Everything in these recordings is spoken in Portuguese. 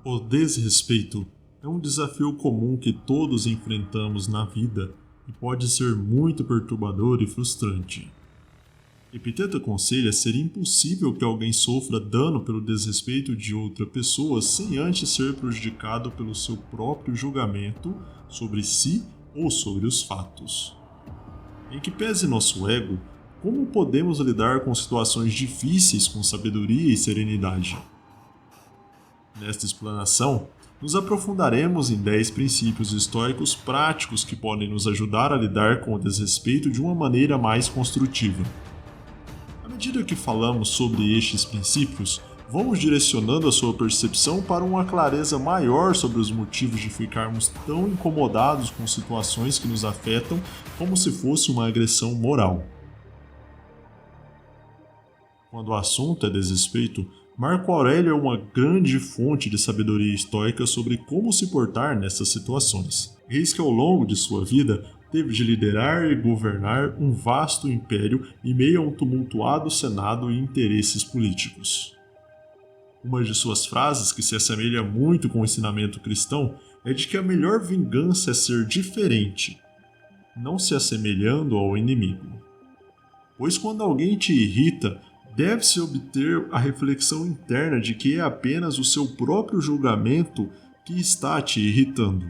O desrespeito é um desafio comum que todos enfrentamos na vida e pode ser muito perturbador e frustrante. Epiteto aconselha ser impossível que alguém sofra dano pelo desrespeito de outra pessoa sem antes ser prejudicado pelo seu próprio julgamento sobre si ou sobre os fatos. Em que pese nosso ego, como podemos lidar com situações difíceis com sabedoria e serenidade? Nesta explanação, nos aprofundaremos em 10 princípios estoicos práticos que podem nos ajudar a lidar com o desrespeito de uma maneira mais construtiva. À medida que falamos sobre estes princípios, vamos direcionando a sua percepção para uma clareza maior sobre os motivos de ficarmos tão incomodados com situações que nos afetam como se fosse uma agressão moral. Quando o assunto é desrespeito, Marco Aurélio é uma grande fonte de sabedoria estoica sobre como se portar nessas situações. Eis que ao longo de sua vida teve de liderar e governar um vasto império em meio a um tumultuado senado e interesses políticos. Uma de suas frases, que se assemelha muito com o ensinamento cristão, é de que a melhor vingança é ser diferente, não se assemelhando ao inimigo. Pois quando alguém te irrita, deve-se obter a reflexão interna de que é apenas o seu próprio julgamento que está te irritando.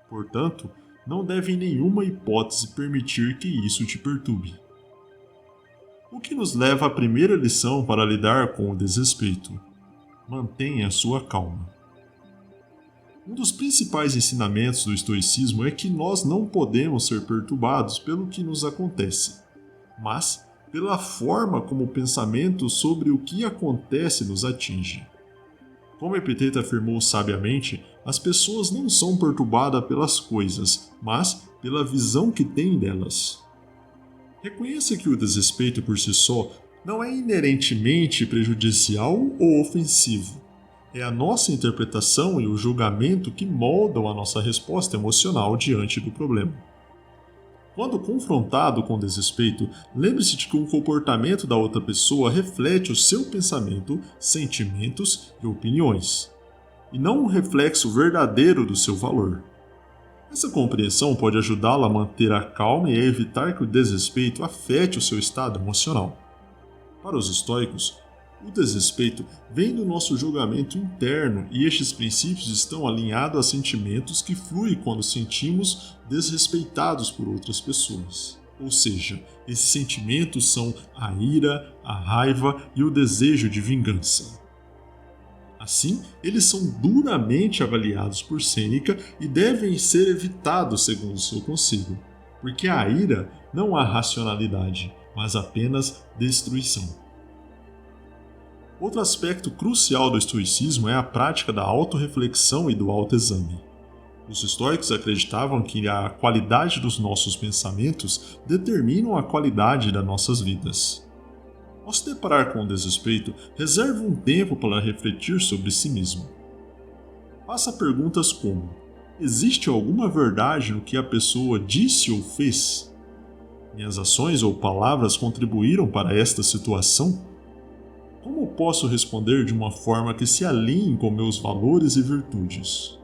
Portanto, não deve em nenhuma hipótese permitir que isso te perturbe. O que nos leva à primeira lição para lidar com o desrespeito. Mantenha sua calma. Um dos principais ensinamentos do estoicismo é que nós não podemos ser perturbados pelo que nos acontece, mas pela forma como o pensamento sobre o que acontece nos atinge. Como Epiteto afirmou sabiamente, as pessoas não são perturbadas pelas coisas, mas pela visão que têm delas. Reconheça que o desrespeito por si só não é inerentemente prejudicial ou ofensivo. É a nossa interpretação e o julgamento que moldam a nossa resposta emocional diante do problema. Quando confrontado com desrespeito, lembre-se de que o comportamento da outra pessoa reflete o seu pensamento, sentimentos e opiniões, e não um reflexo verdadeiro do seu valor. Essa compreensão pode ajudá-la a manter a calma e a evitar que o desrespeito afete o seu estado emocional. Para os estoicos, o desrespeito vem do nosso julgamento interno e estes princípios estão alinhados a sentimentos que fluem quando sentimos desrespeitados por outras pessoas. Ou seja, esses sentimentos são a ira, a raiva e o desejo de vingança. Assim, eles são duramente avaliados por Sêneca e devem ser evitados segundo seu conselho, porque a ira não há racionalidade, mas apenas destruição. Outro aspecto crucial do estoicismo é a prática da autorreflexão e do autoexame. Os estoicos acreditavam que a qualidade dos nossos pensamentos determinam a qualidade das nossas vidas. Ao se deparar com o desrespeito, reserve um tempo para refletir sobre si mesmo. Faça perguntas como: existe alguma verdade no que a pessoa disse ou fez? Minhas ações ou palavras contribuíram para esta situação? Como posso responder de uma forma que se alinhe com meus valores e virtudes?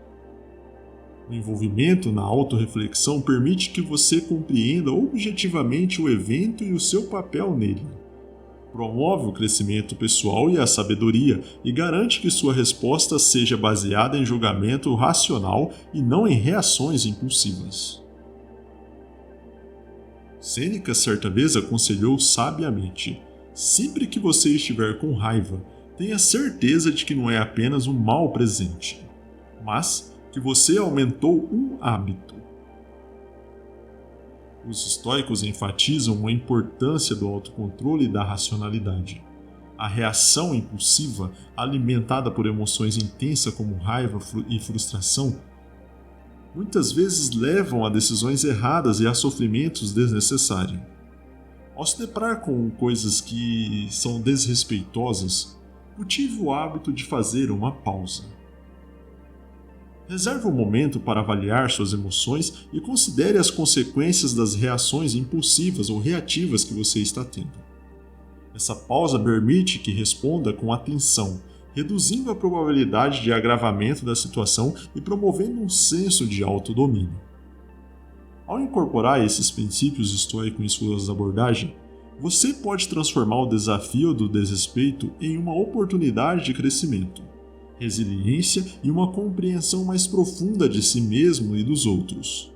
O envolvimento na autorreflexão permite que você compreenda objetivamente o evento e o seu papel nele. Promove o crescimento pessoal e a sabedoria e garante que sua resposta seja baseada em julgamento racional e não em reações impulsivas. Sêneca certa vez aconselhou sabiamente: sempre que você estiver com raiva, tenha certeza de que não é apenas um mal presente, mas que você aumentou um hábito. Os estoicos enfatizam a importância do autocontrole e da racionalidade. A reação impulsiva, alimentada por emoções intensas como raiva e frustração, muitas vezes levam a decisões erradas e a sofrimentos desnecessários. Ao se deparar com coisas que são desrespeitosas, cultive o hábito de fazer uma pausa. Reserve um momento para avaliar suas emoções e considere as consequências das reações impulsivas ou reativas que você está tendo. Essa pausa permite que responda com atenção, reduzindo a probabilidade de agravamento da situação e promovendo um senso de autodomínio. Ao incorporar esses princípios estoicos em suas abordagens, você pode transformar o desafio do desrespeito em uma oportunidade de crescimento, resiliência e uma compreensão mais profunda de si mesmo e dos outros.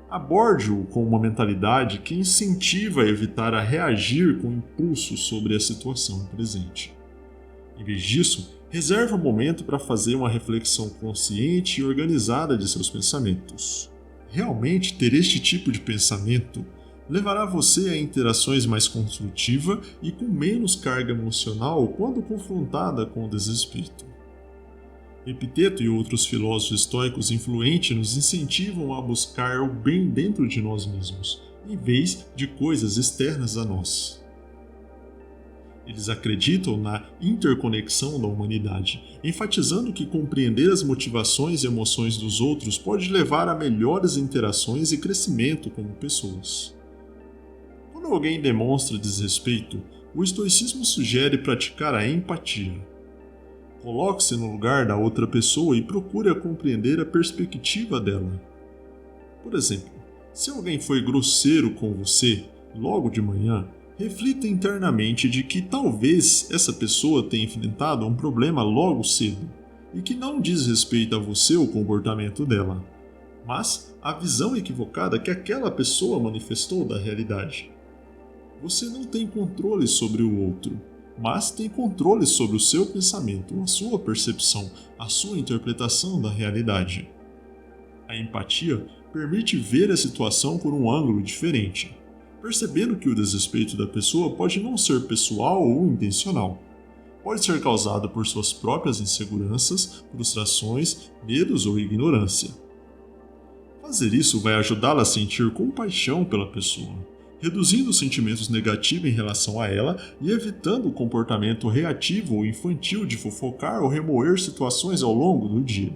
Aborde-o com uma mentalidade que incentiva a evitar a reagir com impulso sobre a situação presente. Em vez disso, reserve um momento para fazer uma reflexão consciente e organizada de seus pensamentos. Realmente, ter este tipo de pensamento levará você a interações mais construtivas e com menos carga emocional quando confrontada com o desrespeito. Epiteto e outros filósofos estoicos influentes nos incentivam a buscar o bem dentro de nós mesmos, em vez de coisas externas a nós. Eles acreditam na interconexão da humanidade, enfatizando que compreender as motivações e emoções dos outros pode levar a melhores interações e crescimento como pessoas. Quando alguém demonstra desrespeito, o estoicismo sugere praticar a empatia. Coloque-se no lugar da outra pessoa e procure compreender a perspectiva dela. Por exemplo, se alguém foi grosseiro com você logo de manhã, reflita internamente de que talvez essa pessoa tenha enfrentado um problema logo cedo e que não diz respeito a você o comportamento dela, mas a visão equivocada que aquela pessoa manifestou da realidade. Você não tem controle sobre o outro, mas tem controle sobre o seu pensamento, a sua percepção, a sua interpretação da realidade. A empatia permite ver a situação por um ângulo diferente, percebendo que o desrespeito da pessoa pode não ser pessoal ou intencional. Pode ser causado por suas próprias inseguranças, frustrações, medos ou ignorância. Fazer isso vai ajudá-la a sentir compaixão pela pessoa, reduzindo os sentimentos negativos em relação a ela e evitando o comportamento reativo ou infantil de fofocar ou remoer situações ao longo do dia,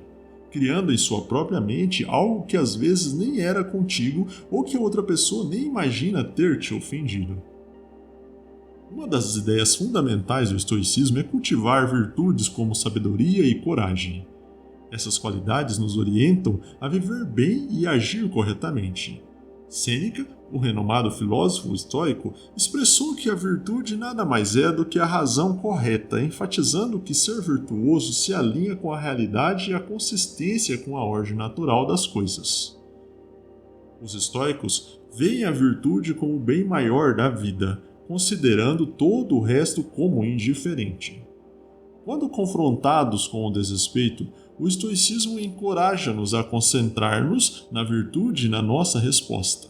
criando em sua própria mente algo que às vezes nem era contigo ou que a outra pessoa nem imagina ter te ofendido. Uma das ideias fundamentais do estoicismo é cultivar virtudes como sabedoria e coragem. Essas qualidades nos orientam a viver bem e agir corretamente. Sêneca, o renomado filósofo estoico, expressou que a virtude nada mais é do que a razão correta, enfatizando que ser virtuoso se alinha com a realidade e a consistência com a ordem natural das coisas. Os estoicos veem a virtude como o bem maior da vida, considerando todo o resto como indiferente. Quando confrontados com o desrespeito, o estoicismo encoraja-nos a concentrar-nos na virtude e na nossa resposta.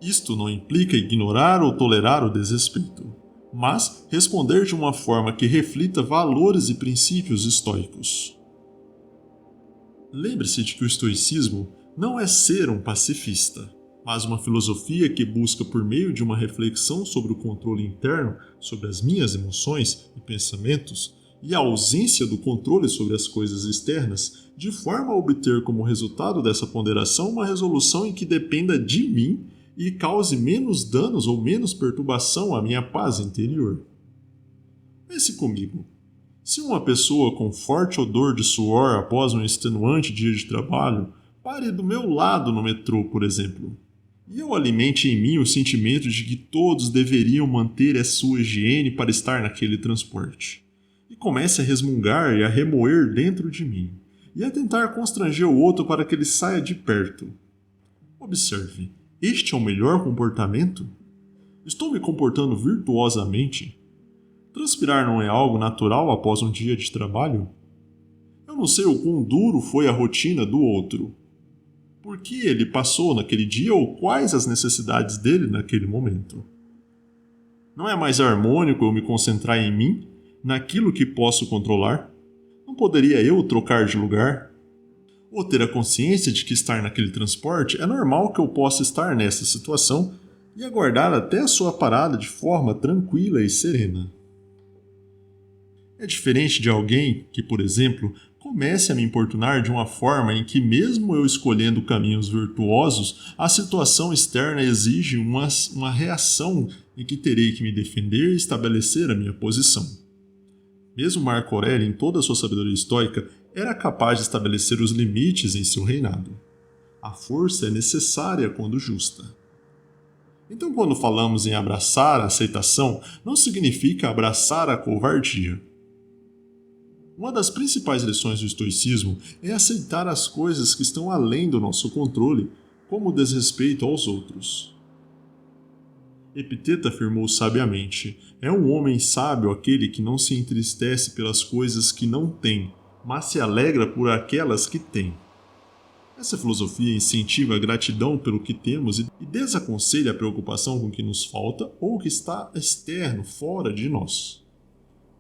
Isto não implica ignorar ou tolerar o desrespeito, mas responder de uma forma que reflita valores e princípios estoicos. Lembre-se de que o estoicismo não é ser um pacifista, mas uma filosofia que busca, por meio de uma reflexão sobre o controle interno, sobre as minhas emoções e pensamentos, e a ausência do controle sobre as coisas externas, de forma a obter como resultado dessa ponderação uma resolução em que dependa de mim e cause menos danos ou menos perturbação à minha paz interior. Pense comigo. Se uma pessoa com forte odor de suor após um extenuante dia de trabalho pare do meu lado no metrô, por exemplo, e eu alimente em mim o sentimento de que todos deveriam manter a sua higiene para estar naquele transporte, e comece a resmungar e a remoer dentro de mim, e a tentar constranger o outro para que ele saia de perto. Observe, este é o melhor comportamento? Estou me comportando virtuosamente? Transpirar não é algo natural após um dia de trabalho? Eu não sei o quão duro foi a rotina do outro. Por que ele passou naquele dia ou quais as necessidades dele naquele momento? Não é mais harmônico eu me concentrar em mim, naquilo que posso controlar? Não poderia eu trocar de lugar? Ou ter a consciência de que estar naquele transporte é normal que eu possa estar nessa situação e aguardar até a sua parada de forma tranquila e serena. É diferente de alguém que, por exemplo, comece a me importunar de uma forma em que, mesmo eu escolhendo caminhos virtuosos, a situação externa exige uma reação em que terei que me defender e estabelecer a minha posição. Mesmo Marco Aurélio, em toda a sua sabedoria estoica, era capaz de estabelecer os limites em seu reinado. A força é necessária quando justa. Então, quando falamos em abraçar a aceitação, não significa abraçar a covardia. Uma das principais lições do estoicismo é aceitar as coisas que estão além do nosso controle, como o desrespeito aos outros. Epiteto afirmou sabiamente: é um homem sábio aquele que não se entristece pelas coisas que não tem, mas se alegra por aquelas que tem. Essa filosofia incentiva a gratidão pelo que temos e desaconselha a preocupação com o que nos falta ou o que está externo, fora de nós.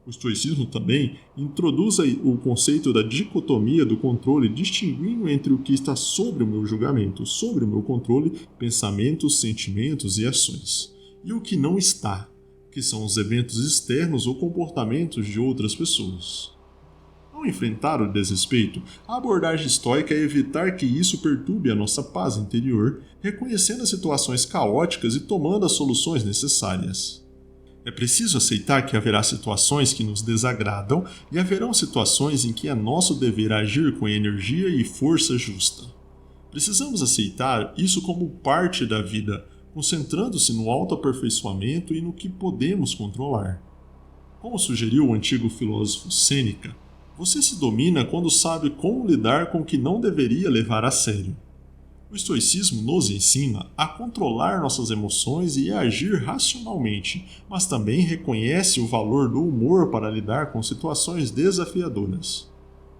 O estoicismo também introduz o conceito da dicotomia do controle, distinguindo entre o que está sob o meu julgamento, sob o meu controle, pensamentos, sentimentos e ações, e o que não está, que são os eventos externos ou comportamentos de outras pessoas. Ao enfrentar o desrespeito, a abordagem estoica é evitar que isso perturbe a nossa paz interior, reconhecendo as situações caóticas e tomando as soluções necessárias. É preciso aceitar que haverá situações que nos desagradam e haverão situações em que é nosso dever agir com energia e força justa. Precisamos aceitar isso como parte da vida, concentrando-se no autoaperfeiçoamento e no que podemos controlar. Como sugeriu o antigo filósofo Sêneca, você se domina quando sabe como lidar com o que não deveria levar a sério. O estoicismo nos ensina a controlar nossas emoções e a agir racionalmente, mas também reconhece o valor do humor para lidar com situações desafiadoras.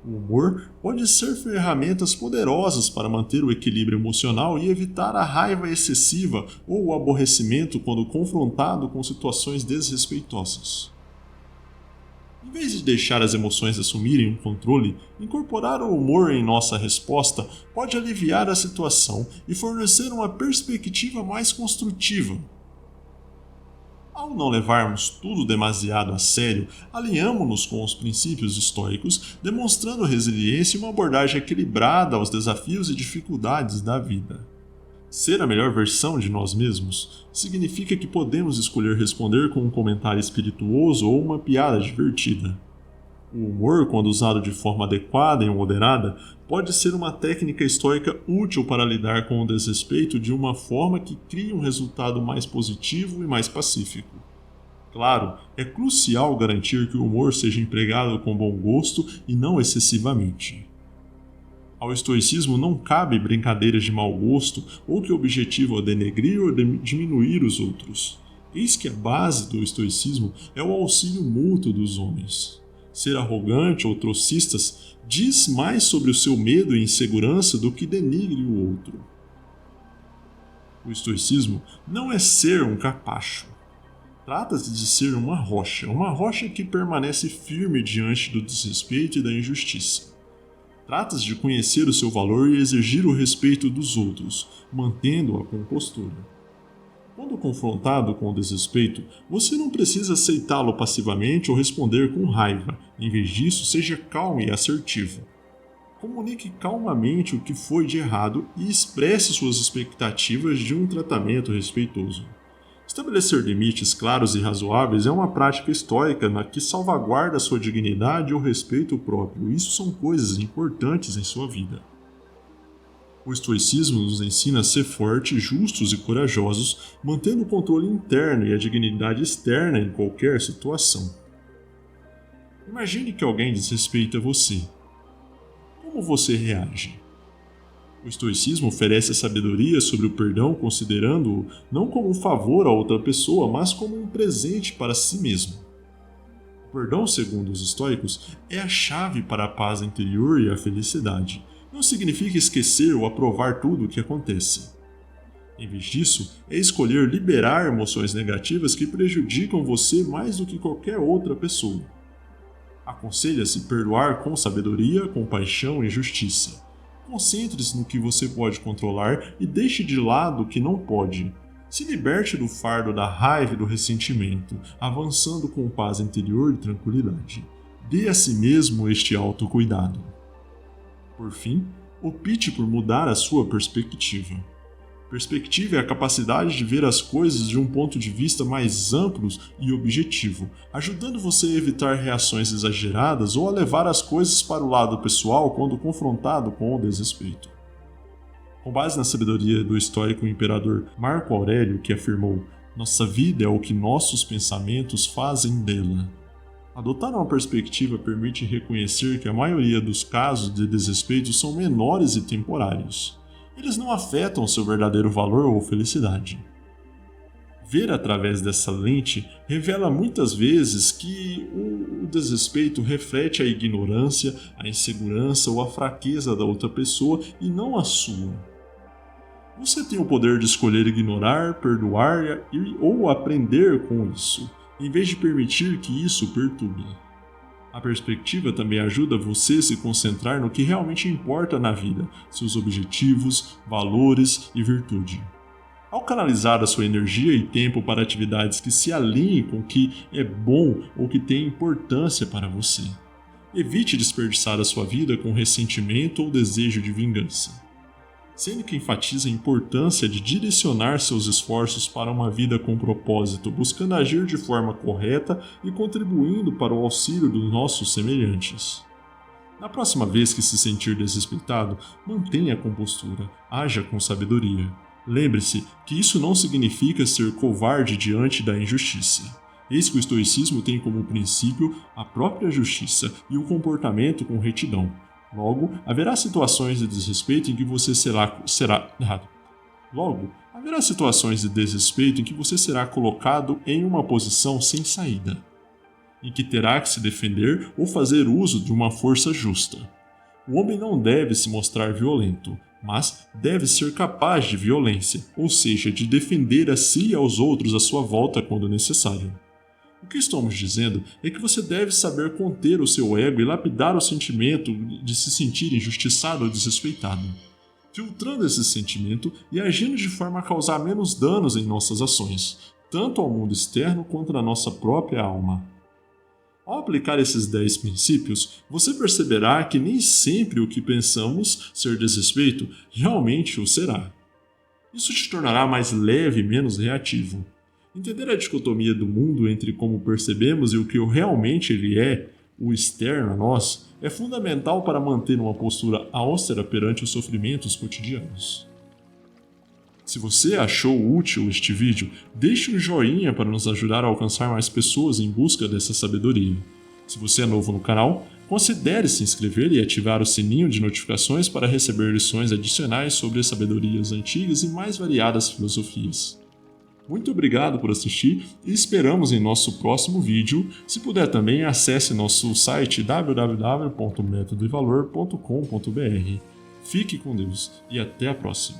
O humor pode ser ferramentas poderosas para manter o equilíbrio emocional e evitar a raiva excessiva ou o aborrecimento quando confrontado com situações desrespeitosas. Em vez de deixar as emoções assumirem o controle, incorporar o humor em nossa resposta pode aliviar a situação e fornecer uma perspectiva mais construtiva. Ao não levarmos tudo demasiado a sério, alinhamo-nos com os princípios estoicos, demonstrando resiliência e uma abordagem equilibrada aos desafios e dificuldades da vida. Ser a melhor versão de nós mesmos significa que podemos escolher responder com um comentário espirituoso ou uma piada divertida. O humor, quando usado de forma adequada e moderada, pode ser uma técnica estoica útil para lidar com o desrespeito de uma forma que crie um resultado mais positivo e mais pacífico. Claro, é crucial garantir que o humor seja empregado com bom gosto e não excessivamente. Ao estoicismo não cabe brincadeiras de mau gosto ou que objetivam denegrir ou diminuir os outros. Eis que a base do estoicismo é o auxílio mútuo dos homens. Ser arrogante ou trocistas diz mais sobre o seu medo e insegurança do que denigre o outro. O estoicismo não é ser um capacho. Trata-se de ser uma rocha que permanece firme diante do desrespeito e da injustiça. Trata-se de conhecer o seu valor e exigir o respeito dos outros, mantendo a compostura. Quando confrontado com o desrespeito, você não precisa aceitá-lo passivamente ou responder com raiva. Em vez disso, seja calmo e assertivo. Comunique calmamente o que foi de errado e expresse suas expectativas de um tratamento respeitoso. Estabelecer limites claros e razoáveis é uma prática estoica na que salvaguarda sua dignidade e o respeito próprio. Isso são coisas importantes em sua vida. O estoicismo nos ensina a ser fortes, justos e corajosos, mantendo o controle interno e a dignidade externa em qualquer situação. Imagine que alguém desrespeita você. Como você reage? O estoicismo oferece a sabedoria sobre o perdão, considerando-o não como um favor a outra pessoa, mas como um presente para si mesmo. O perdão, segundo os estoicos, é a chave para a paz interior e a felicidade. Não significa esquecer ou aprovar tudo o que acontece. Em vez disso, é escolher liberar emoções negativas que prejudicam você mais do que qualquer outra pessoa. Aconselha-se perdoar com sabedoria, compaixão e justiça. Concentre-se no que você pode controlar e deixe de lado o que não pode. Se liberte do fardo da raiva e do ressentimento, avançando com paz interior e tranquilidade. Dê a si mesmo este autocuidado. Por fim, opte por mudar a sua perspectiva. Perspectiva é a capacidade de ver as coisas de um ponto de vista mais amplo e objetivo, ajudando você a evitar reações exageradas ou a levar as coisas para o lado pessoal quando confrontado com o desrespeito. Com base na sabedoria do estoico imperador Marco Aurélio, que afirmou: "Nossa vida é o que nossos pensamentos fazem dela." Adotar uma perspectiva permite reconhecer que a maioria dos casos de desrespeito são menores e temporários. Eles não afetam seu verdadeiro valor ou felicidade. Ver através dessa lente revela muitas vezes que o desrespeito reflete a ignorância, a insegurança ou a fraqueza da outra pessoa e não a sua. Você tem o poder de escolher ignorar, perdoar ou aprender com isso, em vez de permitir que isso o perturbe. A perspectiva também ajuda você a se concentrar no que realmente importa na vida, seus objetivos, valores e virtude. Ao canalizar a sua energia e tempo para atividades que se alinhem com o que é bom ou que tem importância para você, evite desperdiçar a sua vida com ressentimento ou desejo de vingança. Sendo que enfatiza a importância de direcionar seus esforços para uma vida com propósito, buscando agir de forma correta e contribuindo para o auxílio dos nossos semelhantes. Na próxima vez que se sentir desrespeitado, mantenha a compostura, haja com sabedoria. Lembre-se que isso não significa ser covarde diante da injustiça. Eis que o estoicismo tem como princípio a própria justiça e o comportamento com retidão. Logo, haverá situações de desrespeito em que você será colocado em uma posição sem saída, em que terá que se defender ou fazer uso de uma força justa. O homem não deve se mostrar violento, mas deve ser capaz de violência, ou seja, de defender a si e aos outros à sua volta quando necessário. O que estamos dizendo é que você deve saber conter o seu ego e lapidar o sentimento de se sentir injustiçado ou desrespeitado, filtrando esse sentimento e agindo de forma a causar menos danos em nossas ações, tanto ao mundo externo quanto na nossa própria alma. Ao aplicar esses 10 princípios, você perceberá que nem sempre o que pensamos ser desrespeito realmente o será. Isso te tornará mais leve e menos reativo. Entender a dicotomia do mundo entre como percebemos e o que realmente ele é, o externo a nós, é fundamental para manter uma postura austera perante os sofrimentos cotidianos. Se você achou útil este vídeo, deixe um joinha para nos ajudar a alcançar mais pessoas em busca dessa sabedoria. Se você é novo no canal, considere se inscrever e ativar o sininho de notificações para receber lições adicionais sobre as sabedorias antigas e mais variadas filosofias. Muito obrigado por assistir e esperamos em nosso próximo vídeo. Se puder também, acesse nosso site www.metodoevalor.com.br. Fique com Deus e até a próxima.